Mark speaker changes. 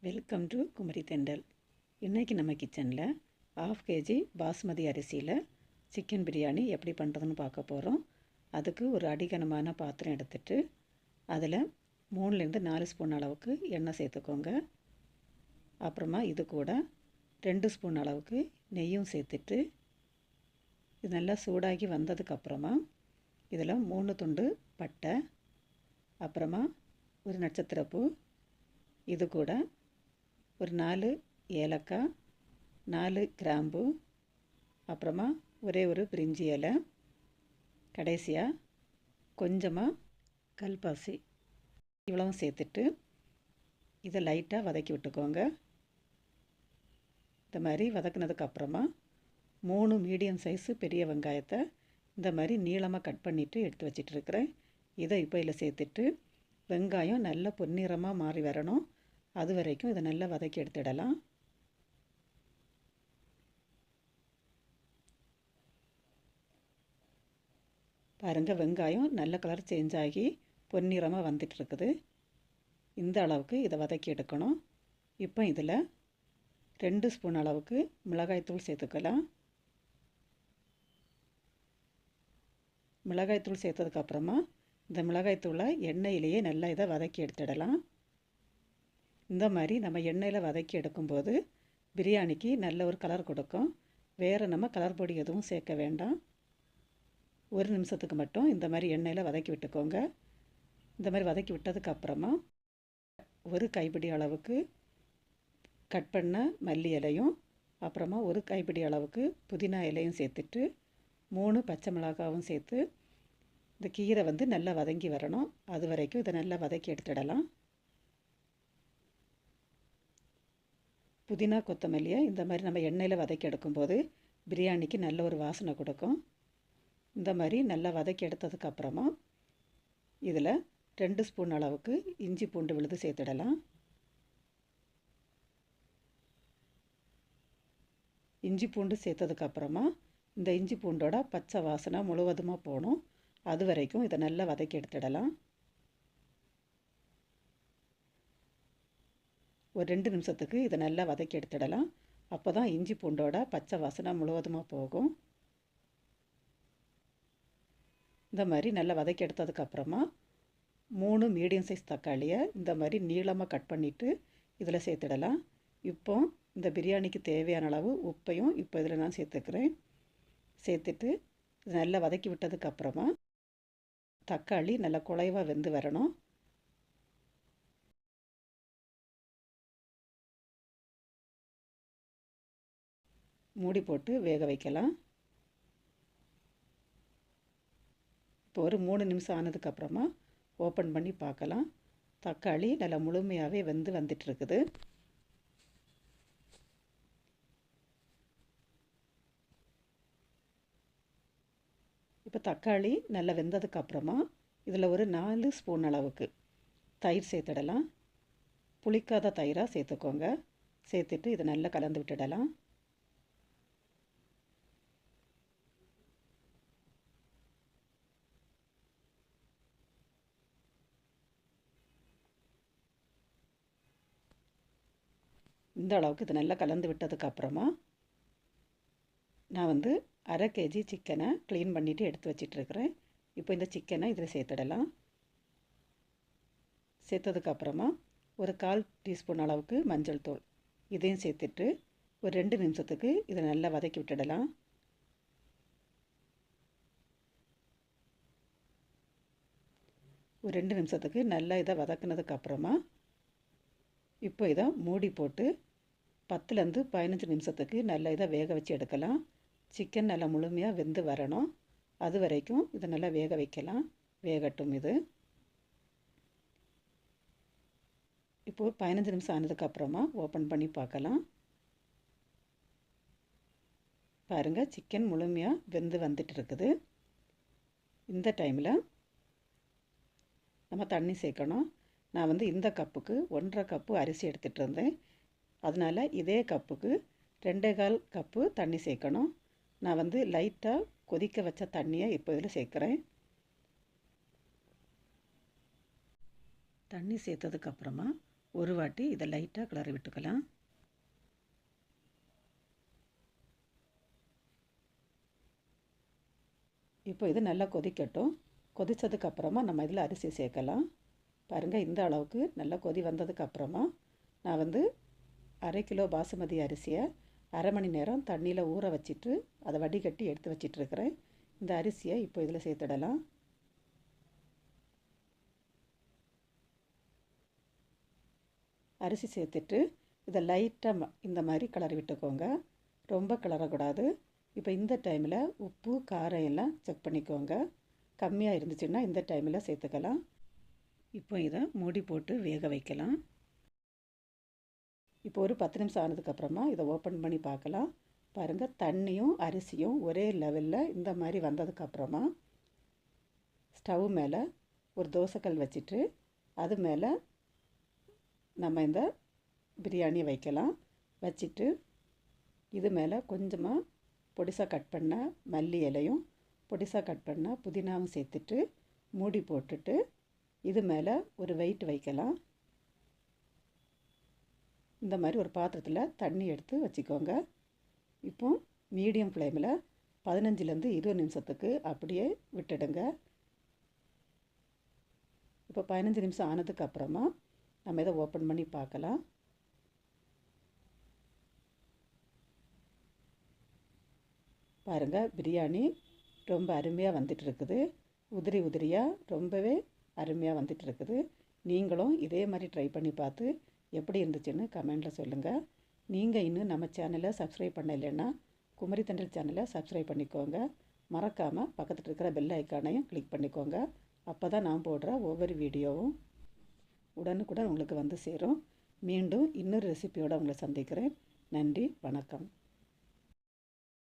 Speaker 1: Welcome to Kumari தெண்டல். இன்றைக்கி நம்ம கிச்சனில் 1/2 kg பாஸ்மதி அரிசியில் சிக்கன் பிரியாணி எப்படி பண்ணுறதுன்னு பார்க்க போகிறோம். அதுக்கு ஒரு அடிகனமான பாத்திரம் எடுத்துகிட்டு அதில் 3லேருந்து 4 ஸ்பூன் அளவுக்கு எண்ணெய் சேர்த்துக்கோங்க. அப்புறமா இது கூட 2 ஸ்பூன் அளவுக்கு நெய்யும் சேர்த்துட்டு இது நல்லா சூடாகி வந்ததுக்கப்புறமா இதில் 3 துண்டு பட்டை, அப்புறமா ஒரு நட்சத்திரப்பூ, இது கூட ஒரு 4 ஏலக்காய், 4 கிராம்பு, அப்புறமா ஒரே ஒரு பிரிஞ்சி இலை, கடைசியாக கொஞ்சமாக கல்பாசி, இவ்வளவும் சேர்த்துட்டு இதை லைட்டாக வதக்கி விட்டுக்கோங்க. இந்த மாதிரி வதக்குனதுக்கப்புறமா 3 மீடியம் சைஸு பெரிய வெங்காயத்தை இந்த மாதிரி நீளமாக கட் பண்ணிவிட்டு எடுத்து வச்சிட்ருக்கிறேன். இதை இப்போ இதில் சேர்த்துட்டு வெங்காயம் நல்லா பொன்னிறமாக மாறி வரணும். அது வரைக்கும் இதை நல்லா வதக்கி எடுத்துடலாம். பாருங்கள், வெங்காயம் நல்ல கலர் சேஞ்ச் ஆகி பொன்னிறமாக வந்துட்டுருக்குது. இந்த அளவுக்கு இதை வதக்கி எடுக்கணும். இப்போ இதில் 2 ஸ்பூன் அளவுக்கு மிளகாய்த்தூள் சேர்த்துக்கலாம். மிளகாய்த்தூள் சேர்த்ததுக்கப்புறமா இந்த மிளகாய்த்தூளை எண்ணெயிலேயே நல்லா இதை வதக்கி எடுத்துடலாம். இந்த மாதிரி நம்ம எண்ணெயில் வதக்கி எடுக்கும்போது பிரியாணிக்கு நல்ல ஒரு கலர் கொடுக்கும். வேறு நம்ம கலர் பொடி எதுவும் சேர்க்க வேண்டாம். 1 நிமிஷத்துக்கு மட்டும் இந்த மாதிரி எண்ணெயில் வதக்கி விட்டுக்கோங்க. இந்த மாதிரி வதக்கி விட்டதுக்கப்புறமா ஒரு கைப்பிடி அளவுக்கு கட் பண்ண மல்லி இலையும், அப்புறமா ஒரு கைப்பிடி அளவுக்கு புதினா இலையும் சேர்த்துட்டு 3 பச்சை மிளகாவும் சேர்த்து இந்த கீரை நல்லா வதங்கி வரணும். அது வரைக்கும் இதை நல்லா வதக்கி எடுத்துடலாம். புதினா கொத்தமல்லியை இந்த மாதிரி நம்ம எண்ணெயில் வதக்கி எடுக்கும்போது பிரியாணிக்கு நல்ல ஒரு வாசனை கொடுக்கும். இந்த மாதிரி நல்லா வதக்கி எடுத்ததுக்கப்புறமா இதில் 2 ஸ்பூன் அளவுக்கு இஞ்சி பூண்டு விழுது சேர்த்துடலாம். இஞ்சி பூண்டு சேர்த்ததுக்கப்புறமா இந்த இஞ்சி பூண்டோட பச்சை வாசனை முழுவதுமாக போகணும். அது வரைக்கும் இதை நல்லா வதக்கி எடுத்துடலாம். ஒரு 2 நிமிஷத்துக்கு இதை நல்லா வதக்கி எடுத்துடலாம். அப்போ தான் இஞ்சி பூண்டோட பச்சை வாசனை முழுவதுமாக போகும். இந்த மாதிரி நல்லா வதக்கி எடுத்ததுக்கப்புறமா 3 மீடியம் சைஸ் தக்காளியை இந்த மாதிரி நீளமாக கட் பண்ணிவிட்டு இதில் சேர்த்துடலாம். இப்போ இந்த பிரியாணிக்கு தேவையான அளவு உப்பையும் இப்போ இதில் நான் சேர்த்துக்கிறேன். சேர்த்துட்டு இது நல்லா வதக்கி விட்டதுக்கப்புறமா தக்காளி நல்லா குழைவாக வெந்து வரணும். மூடி போட்டு வேக வைக்கலாம். இப்போ ஒரு 3 நிமிஷம் ஆனதுக்கப்புறமா ஓப்பன் பண்ணி பார்க்கலாம். தக்காளி நல்லா முழுமையாகவே வந்துட்டுருக்குது. இப்போ தக்காளி நல்லா வெந்ததுக்கப்புறமா இதில் ஒரு 4 ஸ்பூன் அளவுக்கு தயிர் சேர்த்துடலாம். புளிக்காத தயிராக சேர்த்துக்கோங்க. சேர்த்துட்டு இதை நல்லா கலந்து விட்டுடலாம். இந்த அளவுக்கு இதை நல்லா கலந்து விட்டதுக்கப்புறமா நான் 1/2 kg சிக்கனை க்ளீன் பண்ணிவிட்டு எடுத்து வச்சிட்ருக்கிறேன். இப்போ இந்த சிக்கனை இதில் சேர்த்துடலாம். சேர்த்ததுக்கப்புறமா ஒரு 1/4 டீஸ்பூன் அளவுக்கு மஞ்சள் தூள் இதையும் சேர்த்துட்டு ஒரு 2 நிமிஷத்துக்கு இதை நல்லா வதக்கி விட்டுடலாம். ஒரு 2 நிமிஷத்துக்கு நல்லா இதை வதக்குனதுக்கப்புறமா இப்போ இதை மூடி போட்டு 10லேருந்து 15 நிமிஷத்துக்கு நல்லா இதை வேக வச்சு எடுக்கலாம். சிக்கன் நல்லா முழுமையாக வெந்து வரணும். அது வரைக்கும் இதை நல்லா வேக வைக்கலாம். வேகட்டும். இது இப்போது 15 நிமிஷம் ஆனதுக்கப்புறமா ஓப்பன் பண்ணி பார்க்கலாம். பாருங்கள், சிக்கன் முழுமையாக வெந்து வந்துட்டு இருக்குது. இந்த டைமில் நம்ம தண்ணி சேர்க்கணும். நான் இந்த கப்புக்கு 1.5 கப்பு அரிசி எடுத்துகிட்டு இருந்தேன். அதனால் இதே கப்புக்கு 2.25 கப்பு தண்ணி சேர்க்கணும். நான் லைட்டாக கொதிக்க வச்ச தண்ணியை இப்போ இதில் சேர்க்குறேன். தண்ணி சேர்த்ததுக்கப்புறமா ஒரு வாட்டி இதை லைட்டாக கிளறி விட்டுக்கலாம். இப்போ இது நல்லா கொதிக்கட்டும். கொதித்ததுக்கப்புறமா நம்ம இதில் அரிசி சேர்க்கலாம். பாருங்கள், இந்த அளவுக்கு நல்லா கொதி வந்ததுக்கப்புறமா நான் அரை கிலோ பாசுமதி அரிசியை அரை மணி நேரம் தண்ணியில் ஊற வச்சிட்டு அதை வடிகட்டி எடுத்து வச்சிட்ருக்கிறேன். இந்த அரிசியை இப்போ இதில் சேர்த்துடலாம். அரிசி சேர்த்துட்டு இதை லைட்டாக இந்த மாதிரி கிளறி விட்டுக்கோங்க. ரொம்ப கிளறக்கூடாது. இப்போ இந்த டைமில் உப்பு காரம் எல்லாம் செக் பண்ணிக்கோங்க. கம்மியாக இருந்துச்சுன்னா இந்த டைமில் சேர்த்துக்கலாம். இப்போ இதை மூடி போட்டு வேக வைக்கலாம். இப்போ ஒரு 10 நிமிஷம் ஆனதுக்கப்புறமா இதை ஓப்பன் பண்ணி பார்க்கலாம். பாருங்கள், தண்ணியும் அரிசியும் ஒரே லெவலில் இந்த மாதிரி வந்ததுக்கப்புறமா ஸ்டவ் மேலே ஒரு தோசைக்கல் வச்சுட்டு அது மேலே நம்ம இந்த பிரியாணி வைக்கலாம். வச்சுட்டு இது மேலே கொஞ்சமாக பொடிசாக கட் பண்ண மல்லி இலையும் பொடிசாக கட் பண்ண புதினாவும் சேர்த்துட்டு மூடி போட்டுட்டு இது மேலே ஒரு வெயிட் வைக்கலாம். இந்த மாதிரி ஒரு பாத்திரத்தில் தண்ணி எடுத்து வச்சுக்கோங்க. இப்போ மீடியம் ஃப்ளேமில் 15லேருந்து 20 நிமிஷத்துக்கு அப்படியே விட்டுடுங்க. இப்போ 15 நிமிஷம் ஆனதுக்கப்புறமா நம்ம இதை ஓப்பன் பண்ணி பார்க்கலாம். பாருங்கள், பிரியாணி ரொம்ப அருமையாக வந்துட்டுருக்குது. உதிரி உதிரியாக ரொம்பவே அருமையாக வந்துட்டுருக்குது. நீங்களும் இதே மாதிரி ட்ரை பண்ணி பார்த்து எப்படி இருந்துச்சுன்னு கமெண்டில் சொல்லுங்கள். நீங்கள் இன்னும் நம்ம சேனலை சப்ஸ்கிரைப் பண்ணலைன்னா குமரி தென்றல் சேனலை சப்ஸ்கிரைப் பண்ணிக்கோங்க. மறக்காமல் பக்கத்தில் இருக்கிற பெல் ஐக்கானையும் கிளிக் பண்ணிக்கோங்க. அப்போ தான் நான் போடுற ஒவ்வொரு வீடியோவும் உடனுக்குடன் உங்களுக்கு வந்து சேரும். மீண்டும் இன்னொரு ரெசிபியோடு உங்களை சந்திக்கிறேன். நன்றி, வணக்கம்.